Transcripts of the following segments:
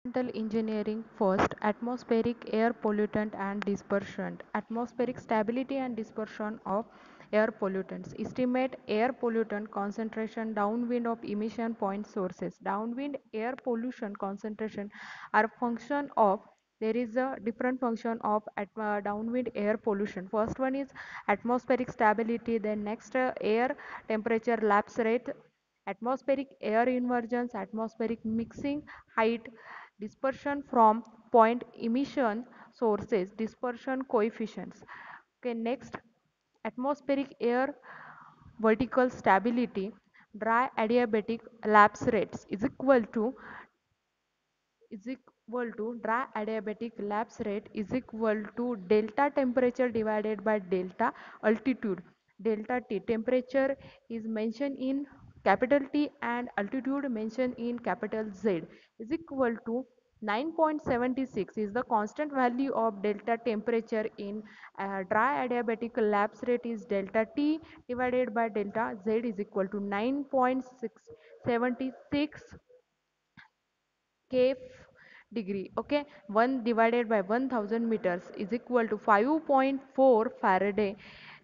Environmental engineering first, atmospheric air pollutant and dispersion. Atmospheric stability and dispersion of air pollutants. Estimate air pollutant concentration downwind of emission point sources. Downwind air pollution concentration are function of there is a different function of downwind air pollution. First one is atmospheric stability, then next air temperature lapse rate, atmospheric air inversions, atmospheric mixing height, dispersion from point emission sources, dispersion coefficients. Okay, next atmospheric air vertical stability, dry adiabatic lapse rates is equal to dry adiabatic lapse rate is equal to delta temperature divided by delta altitude. Delta T temperature is mentioned in capital T and altitude mentioned in capital Z is equal to 9.76 is the constant value of delta temperature in dry adiabatic lapse rate is delta T divided by delta Z is equal to 9.676 K degree. Okay, 1 divided by 1000 meters is equal to 5.4 Faraday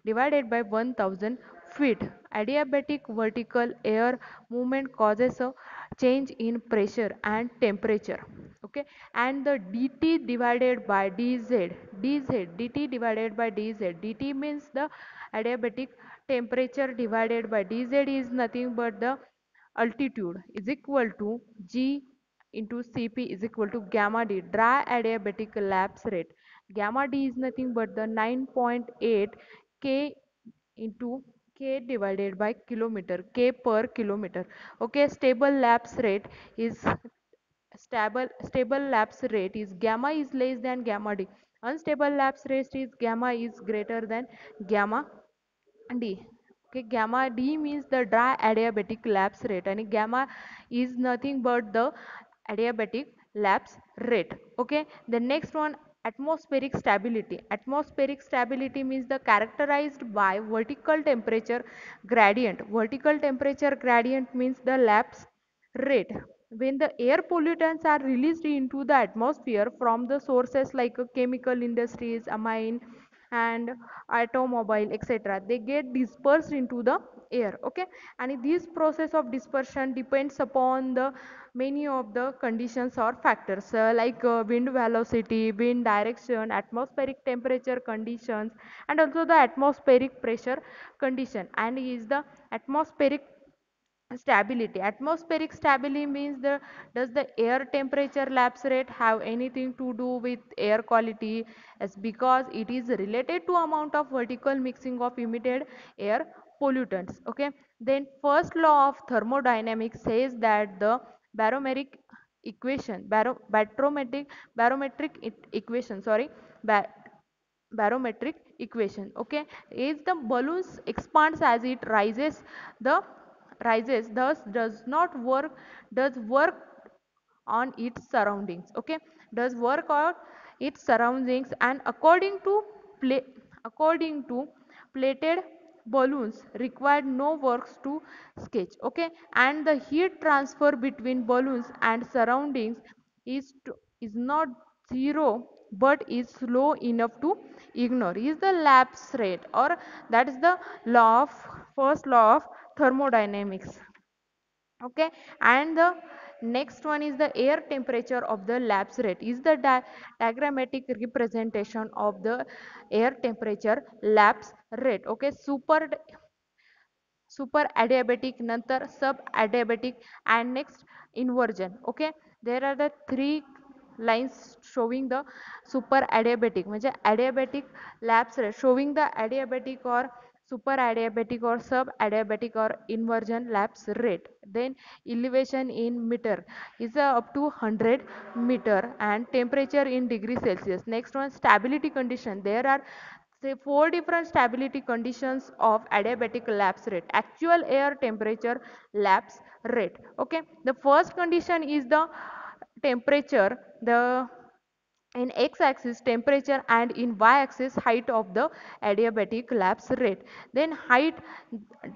divided by 1000 feet. Adiabatic vertical air movement causes a change in pressure and temperature. Okay, and the dt divided by dt divided by dt means the adiabatic temperature divided by dz is nothing but the altitude is equal to g into Cp is equal to gamma d, dry adiabatic lapse rate. Gamma d is nothing but the 9.8 K into K divided by kilometer, K per kilometer. Okay, stable lapse rate is gamma is less than gamma d. Unstable lapse rate is gamma is greater than gamma D. Okay, gamma D means the dry adiabatic lapse rate, and gamma is nothing but the adiabatic lapse rate. Okay, the next one atmospheric stability. Atmospheric stability means the characterized by vertical temperature gradient. Vertical temperature gradient means the lapse rate when the air pollutants are released into the atmosphere from the sources like chemical industries, amine and automobile etc, they get dispersed into the air. Okay, and this process of dispersion depends upon the many of the conditions or factors wind velocity, wind direction, atmospheric temperature conditions, and also the atmospheric pressure condition. And is the atmospheric stability. Atmospheric stability means the does the air temperature lapse rate have anything to do with air quality? As because it is related to amount of vertical mixing of emitted air pollutants. Okay, then first law of thermodynamics says that the barometric equation, sorry, ba- barometric equation. Okay, is the balloons expands as it the rises thus does work on its surroundings. Okay, does work on its surroundings, and according to plated balloons required no works to sketch. Okay, and the heat transfer between balloons and surroundings is not zero but is slow enough to ignore is the lapse rate, or that is the first law of thermodynamics. Okay, and the next one is the air temperature of the lapse rate is the diagrammatic representation of the air temperature lapse rate. Okay, super adiabatic, nantar sub adiabatic, and next inversion. Okay, there are the three lines showing the super adiabatic म्हणजे adiabatic lapse rate, showing the adiabatic or super adiabatic or sub adiabatic or inversion lapse rate. Then elevation in meter is up to 100 meter, and temperature in degree Celsius. Next one stability condition, there are say four different stability conditions of adiabatic lapse rate. Actual air temperature lapse rate. Okay, the first condition is the temperature, the in x-axis temperature and in y-axis height of the adiabatic lapse rate. Then height,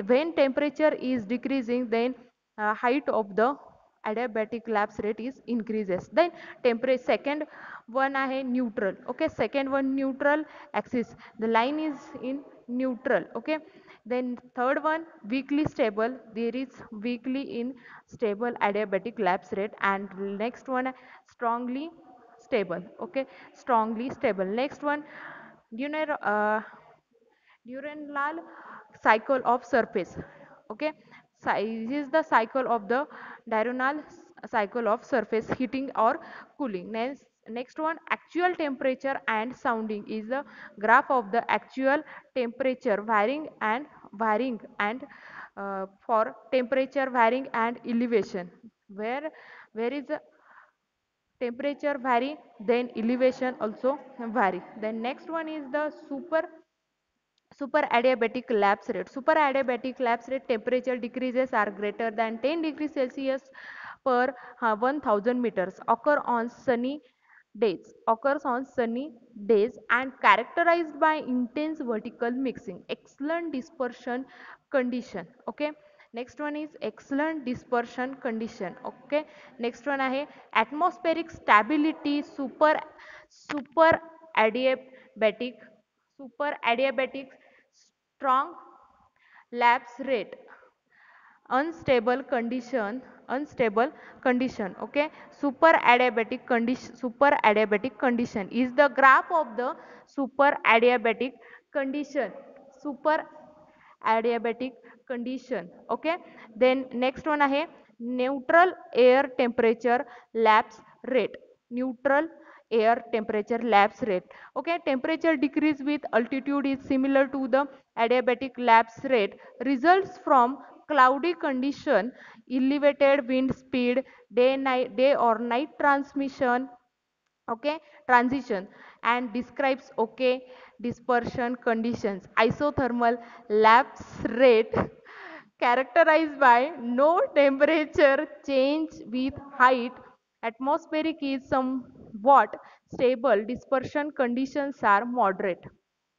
when temperature is decreasing, then height of the adiabatic lapse rate is increases. Then temperature, second one आहे neutral. Okay, second one neutral axis, the line is in neutral. Okay, then third one weakly stable, there is weakly in stable adiabatic lapse rate. And next one strongly stable. Okay, strongly stable. Next one Duranlal cycle of surface. Okay, this is the cycle of the diurnal cycle of surface heating or cooling. Next one actual temperature and sounding is the graph of the actual temperature varying and for temperature varying and elevation. Where is the temperature vary, then elevation also vary. Then next one is the superadiabatic lapse rate. Superadiabatic lapse rate temperature decreases are greater than 10 degrees Celsius per 1000 meters occurs on sunny days and characterized by intense vertical mixing, excellent dispersion condition. Okay, next one is excellent dispersion condition. Okay, next one आहे atmospheric stability. Super adiabatic strong lapse rate, unstable condition. Okay, super adiabatic condition is the graph of the super adiabatic condition. Super adiabatic condition. Okay, then next one आहे neutral air temperature lapse rate. Neutral air temperature lapse rate. Okay, temperature decrease with altitude is similar to the adiabatic lapse rate, results from cloudy condition, elevated wind speed, day or night transmission. Okay, transition, and describes okay dispersion conditions. Isothermal lapse rate characterized by no temperature change with height. Atmospheric is somewhat stable, dispersion conditions are moderate.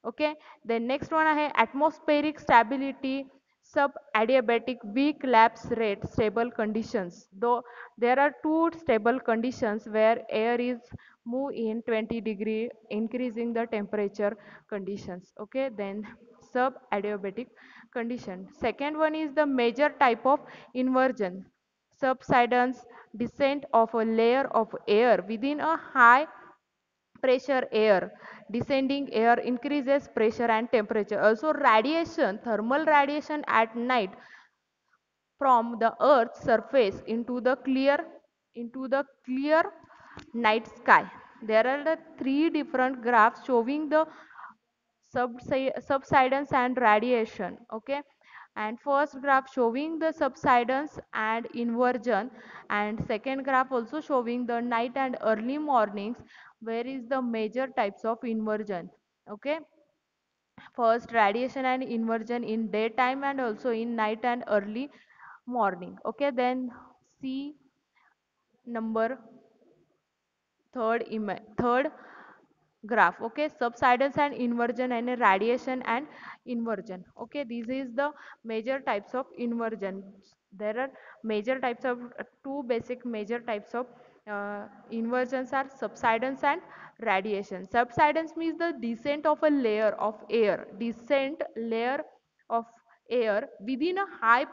Okay, then next one आहे atmospheric stability subadiabatic weak lapse rate stable conditions. Though there are two stable conditions where air is move in 20-degree increasing the temperature conditions. Okay, then subadiabatic condition. Second one is the major type of inversion, subsidence, descent of a layer of air within a high pressure air. Descending air increases pressure and temperature. Also radiation, thermal radiation at night from the earth's surface into the clear night sky. There are the three different graphs showing the subsidence and radiation. Okay, and first graph showing the subsidence and inversion, and second graph also showing the night and early mornings where is the major types of inversion. Okay, first radiation and inversion in daytime and also in night and early morning. Okay, then see number third graph. Okay, subsidence and inversion and radiation and inversion. Okay, this is the major types of inversion. There are major types of two basic major types of inversions are subsidence and radiation. Subsidence means the descent of a layer of air, descent layer of air within a high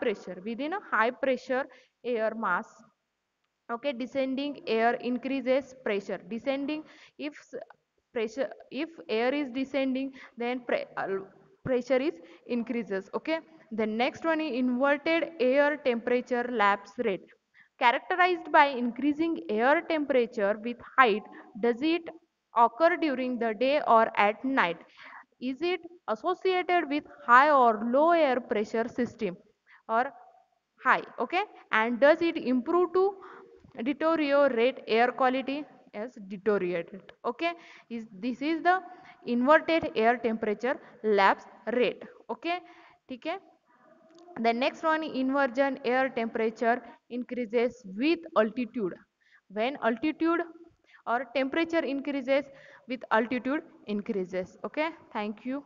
pressure air mass. Okay, descending air increases pressure. Descending, if pressure, if air is descending, then pressure is increases. Okay, the next one is inverted air temperature lapse rate, characterized by increasing air temperature with height. Does it occur during the day or at night? Is it associated with high or low air pressure system or high? Okay, and does it improve to deteriorate air quality? As deteriorated. Okay, this is the inverted air temperature lapse rate. Okay, ठीक the next one, inversion air temperature increases with altitude. When altitude or temperature increases with altitude increases. Okay, thank you.